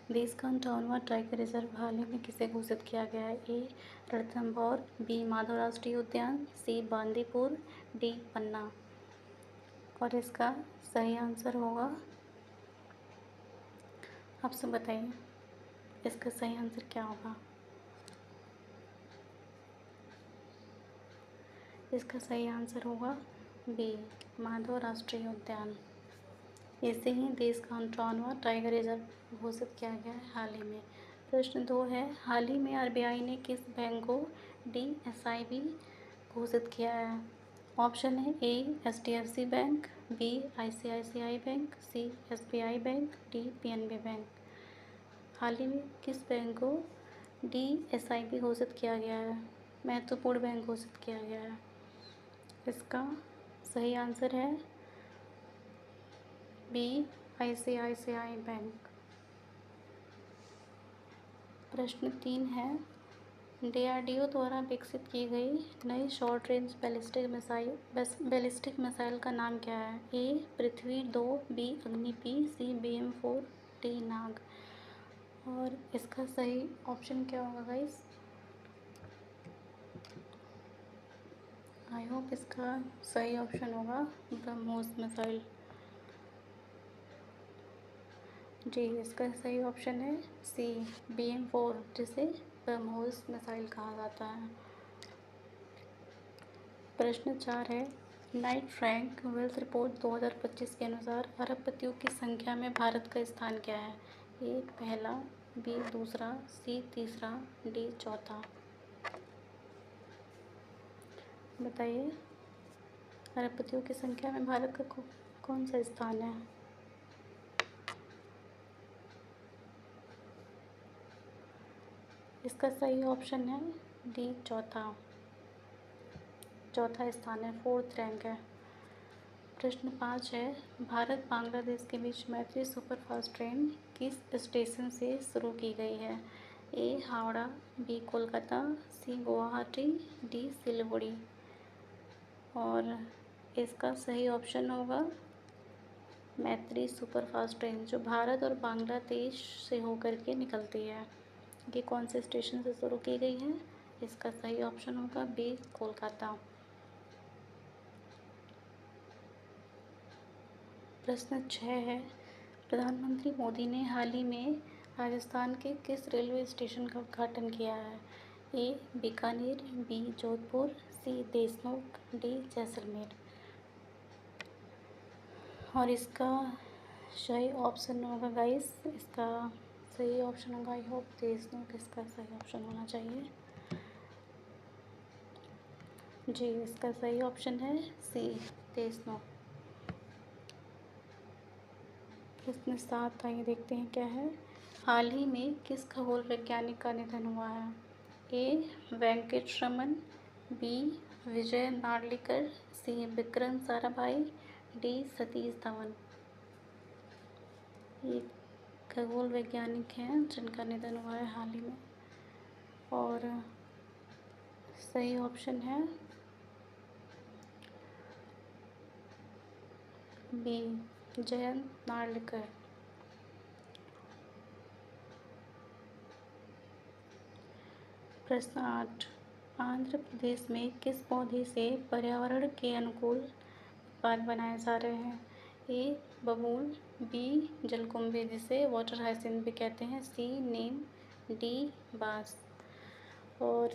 देश का 58वां tiger reserve हाल ही में किसे घोषित किया गया है? ए रणथंभौर, बी माधव राष्ट्रीय उद्यान, सी बांदीपुर, डी पन्ना। और इसका सही आंसर होगा, आप सब बताइए इसका सही आंसर क्या होगा। इसका सही आंसर होगा बी माधव राष्ट्रीय उद्यान। इसे ही देश का 58वां टाइगर रिजर्व घोषित किया गया है हाल ही में। प्रश्न 2 है, हाल ही में आरबीआई ने किस बैंक को DSIB घोषित किया है? ऑप्शन है A HDFC bank, B ICICI bank, C SBI bank, D PNB bank. हाल ही में किस बैंक को DSIB घोषित किया गया है? महत्वपूर्ण बैंक घोषित किया गया है। इसका सही आंसर है बी ICICI बैंक। प्रश्न 3 है, DRDO द्वारा विकसित की गई नई शॉर्ट रेंज बैलिस्टिक मिसाइल का नाम क्या है? ए पृथ्वी 2, बी अग्नि P, सी BM4, डी नाग। और इसका सही ऑप्शन क्या होगा गाइस? आई होप इसका सही ऑप्शन होगा ब्रह्मोस मिसाइल। जी, इसका सही ऑप्शन है सी BM4, जिसे ब्रह्मोस मिसाइल कहा जाता है। प्रश्न 4 है, नाइट फ्रैंक वेल्थ रिपोर्ट 2025 के अनुसार अरबपतियों की संख्या में भारत का स्थान क्या है? ए पहला, बी दूसरा, सी तीसरा, डी चौथा। बताइए अरबपतियों की संख्या में भारत का कौन सा स्थान है? इसका सही ऑप्शन है डी चौथा स्थान है, 4th रैंक है। प्रश्न 5 है, भारत बांग्लादेश के बीच मैत्री सुपरफास्ट ट्रेन किस स्टेशन से शुरू की गई है? ए हावड़ा, बी कोलकाता, सी गुवाहाटी, डी सिलीगुड़ी। और इसका सही ऑप्शन होगा मैत्री सुपरफास्ट ट्रेन, जो भारत और बांग्लादेश से होकर के निकलती है। ये कौन से स्टेशन से शुरू की गई है? इसका सही ऑप्शन होगा बी कोलकाता। प्रश्न 6 है, प्रधानमंत्री मोदी ने हाल ही में राजस्थान के किस रेलवे स्टेशन का उद्घाटन किया है? ए बीकानेर, बी जोधपुर, सी देशनोक, डी जैसलमेर। और इसका सही ऑप्शन होगा गाइस, इसका सही ऑप्शन होगा, आई होप देशनोक इसका सही ऑप्शन होना चाहिए। जी, इसका सही ऑप्शन है सी देशनोक। प्रश्न 7, आइए देखते हैं क्या है। हाल ही में किस खगोल वैज्ञानिक का निधन हुआ है? ए वेंकटरमन, बी विजय नार्लिकर, सी विक्रम साराभाई, डी सतीश धवन। ये खगोल वैज्ञानिक हैं जिनका निधन हुआ है हाल ही में। और सही ऑप्शन है बी जयंत नार्लिकर। प्रश्न 8, आंध्र प्रदेश में किस पौधे से पर्यावरण के अनुकूल उत्पाद बनाए जा रहे हैं? ए बबूल, बी जलकुंभी जिसे वाटर हाइसिंथ भी कहते हैं, सी नीम, डी बांस। और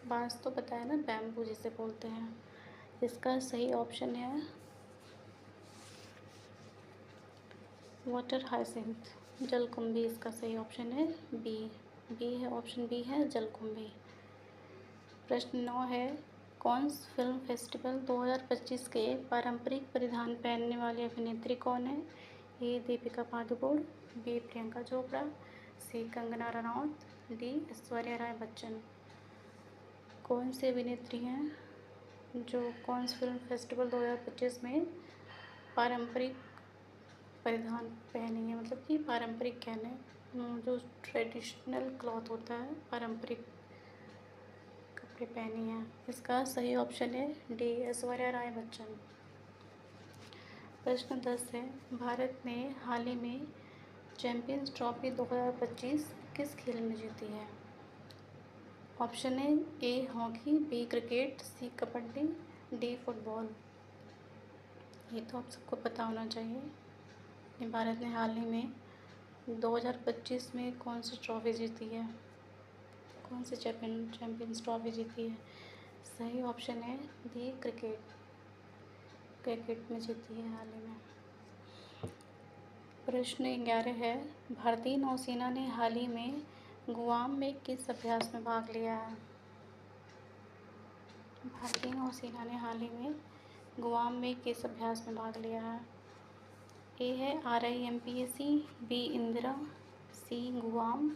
बांस तो पता है ना, बैम्बू जिसे बोलते हैं। इसका सही ऑप्शन है वाटर हाइसिंथ, जलकुंभी। इसका सही ऑप्शन है बी है, ऑप्शन बी है जलकुंभी। प्रश्न 9 है, कांस फिल्म फेस्टिवल 2025 के पारंपरिक परिधान पहनने वाली अभिनेत्री कौन है? ए दीपिका पादुकोण, बी प्रियंका चोपड़ा, सी कंगना रनौत, डी ऐश्वर्या राय बच्चन। कौन सी अभिनेत्री हैं जो कांस फिल्म फेस्टिवल 2025 में पारंपरिक परिधान पहनेंगे, मतलब कि पारंपरिक कहने जो ट्रेडिशनल क्लॉथ होता है, पारंपरिक कपड़े पहनी हैं? इसका सही ऑप्शन है डी ऐश्वर्या राय बच्चन। प्रश्न 10 है, भारत ने हाल ही में चैंपियंस ट्रॉफी 2025 किस खेल में जीती है? ऑप्शन है A hockey, B cricket, C kabaddi, D football. ये तो आप सबको पता होना चाहिए कि भारत ने हाल ही में 2025 में कौन सी ट्रॉफी जीती है, कौन सी चैंपियंस ट्रॉफी जीती है। सही ऑप्शन है बी क्रिकेट, क्रिकेट में जीती है हाल ही में। प्रश्न 11 है, भारतीय नौसेना ने हाल ही में गुआम में किस अभ्यास में भाग लिया है? भारतीय नौसेना ने हाल ही में गुआम में किस अभ्यास में भाग लिया है? ए है RIMPAC, बी इंदिरा, सी गुआम।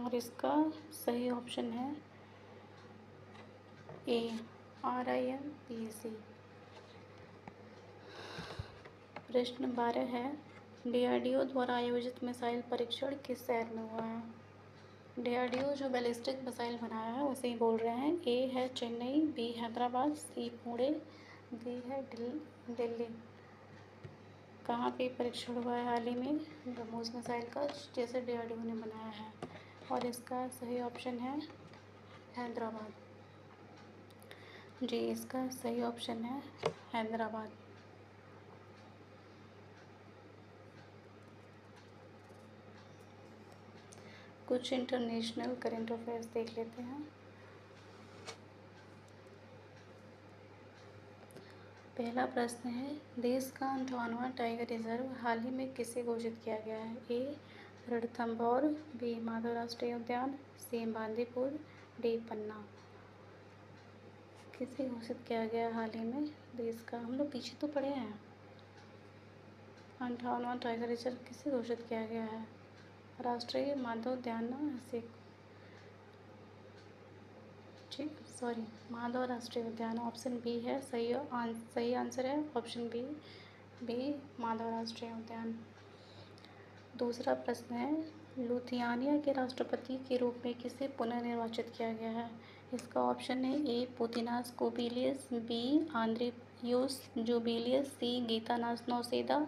और इसका सही ऑप्शन है ए RIMPAC। प्रश्न 12 है, DRDO द्वारा आयोजित मिसाइल परीक्षण किस शहर में हुआ है? DRDO जो बैलिस्टिक मिसाइल बनाया है उसे ही बोल रहे हैं। ए है चेन्नई, बी हैदराबाद, सी पुणे, डी है दिल्ली। कहाँ पे परीक्षण हुआ है हाल ही में? ब्रह्मोस मिसाइल का, जैसे DRDO ने बनाया है। और इसका सही ऑप्शन है हैदराबाद। जी, इसका सही ऑप्शन है हैदराबाद। कुछ इंटरनेशनल करंट अफेयर्स देख लेते हैं। पहला प्रश्न है, देश का 58वां टाइगर रिजर्व हाल ही में किसे घोषित किया गया है? ए रणथंभौर, बी माधव राष्ट्रीय उद्यान, सी बांदीपुर, डी पन्ना। किसे घोषित किया गया हाल ही में देश का? हम लोग पीछे तो पड़े हैं। 58वां टाइगर रिजर्व किसे घोषित किया गया है? राष्ट्रीय माधव उद्यान ना, ऐसे सॉरी, माधव राष्ट्रीय उद्यान। ऑप्शन बी है सही आंसर है ऑप्शन बी माधव राष्ट्रीय उद्यान। दूसरा प्रश्न है, लुथियानिया के राष्ट्रपति के रूप में किसे पुनर्निर्वाचित किया गया है? इसका ऑप्शन है ए पुतिनास कोबिलियस, बी आंद्रियोस जुबिलियस, सी गीतानास नौसेदा,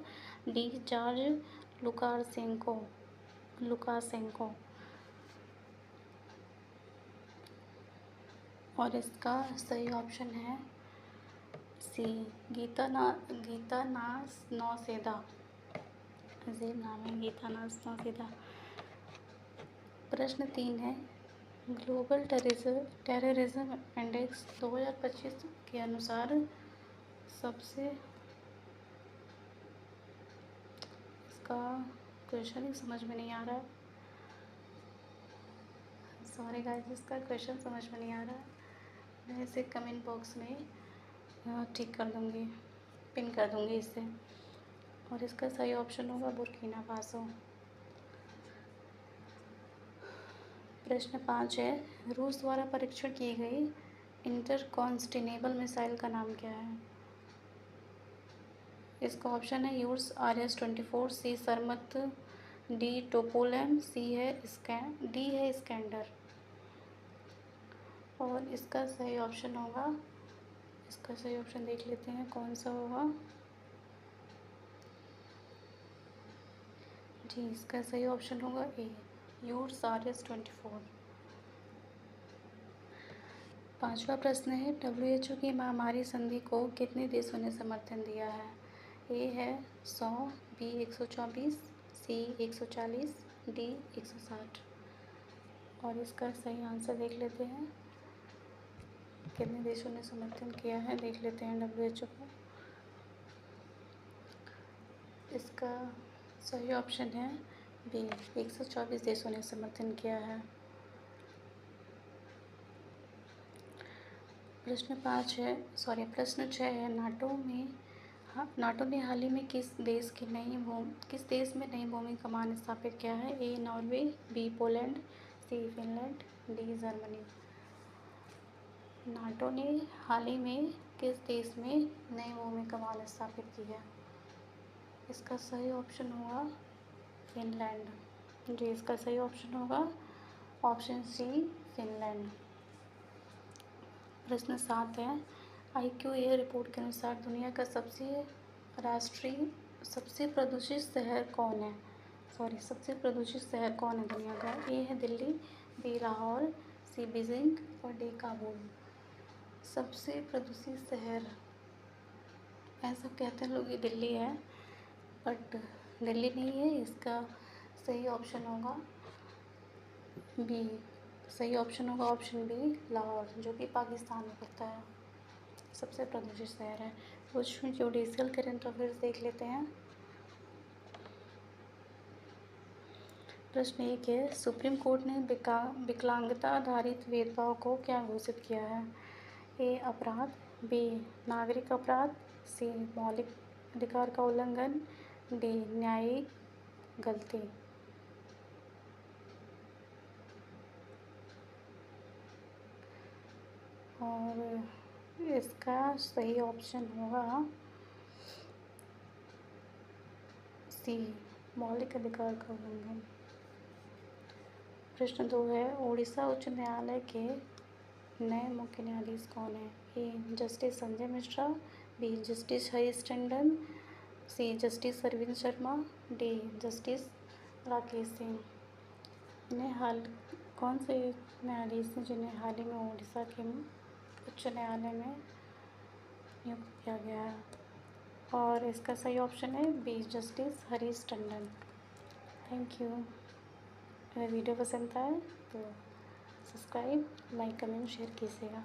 डी जॉर्ज लुकासेंको। और इसका सही ऑप्शन है सी गीतानास नौसेदा। अजीब नाम है, गीतानास नौसेदा। प्रश्न 3 है, ग्लोबल टेररिज्म इंडेक्स 2025 के अनुसार सबसे, इसका क्वेश्चन ही समझ में नहीं आ रहा है। सॉरी गाइस, इसका क्वेश्चन समझ में नहीं आ रहा है। मैं इसे कमेंट बॉक्स में ठीक कर दूँगी, पिन कर दूँगी इसे। और इसका सही ऑप्शन होगा बुर्किना फासो। प्रश्न 5 है, रूस द्वारा परीक्षण की गई इंटरकॉन्टिनेंटल मिसाइल का नाम क्या है? इसका ऑप्शन है यूर्स RS-24, सी सरमत, डी टोपोलेम, डी है स्कैंडर। और इसका सही ऑप्शन होगा, इसका सही ऑप्शन देख लेते हैं कौन सा होगा। जी, इसका सही ऑप्शन होगा ए यूर्स RS-24। पांचवा प्रश्न है, WHO की महामारी संधि को कितने देशों ने समर्थन दिया है? ए है 100, बी 124, सी 140, डी 160। और इसका सही आंसर देख लेते हैं, कितने देशों ने समर्थन किया है देख लेते हैं WHO को। इसका सही ऑप्शन है बी 124 देशों ने समर्थन किया है। प्रश्न 6 है, नाटो ने हाल ही में किस देश में नई भूमि कमान स्थापित किया है? A Norway, B Poland, C Finland, D Germany. NATO ने हाल ही में किस देश में नई भूमि कमान स्थापित की है? इसका सही ऑप्शन होगा फिनलैंड। जी, इसका सही ऑप्शन होगा ऑप्शन सी फिनलैंड। प्रश्न 7 है, IQAir रिपोर्ट के अनुसार दुनिया का सबसे सबसे प्रदूषित शहर कौन है? सबसे प्रदूषित शहर कौन है दुनिया का? ए है दिल्ली, बी लाहौर, सी बीजिंग और डी काबुल। सबसे प्रदूषित शहर, ऐसा कहते हैं लोग कि दिल्ली है, बट दिल्ली नहीं है। इसका सही ऑप्शन होगा बी। सही ऑप्शन होगा ऑप्शन बी लाहौर, जो कि पाकिस्तान में पड़ता है। सबसे प्रदूषित शहर है। कुछ जुडिशियल करंट अफेयर्स देख लेते हैं। प्रश्न 1 है, सुप्रीम कोर्ट ने विकलांगता आधारित भेदभाव को क्या घोषित किया है? ए अपराध, बी नागरिक अपराध, सी मौलिक अधिकार का उल्लंघन, डी न्यायिक गलती। और इसका सही ऑप्शन होगा सी मौलिक अधिकार का उल्लंघन। प्रश्न 2 है, उड़ीसा उच्च न्यायालय के नए मुख्य न्यायाधीश कौन है? A justice Sanjay Mishra, B justice Harish Tandon, C justice Arvind Sharma, D justice Rakesh Singh. कौन से न्यायाधीश हैं जिन्हें हाल ही में उड़ीसा के उच्च न्यायालय में नियुक्त किया गया है? और इसका सही ऑप्शन है B justice Harish Tandon. Thank you. अगर वीडियो पसंद आए तो सब्सक्राइब, लाइक, कमेंट, शेयर कीजिएगा।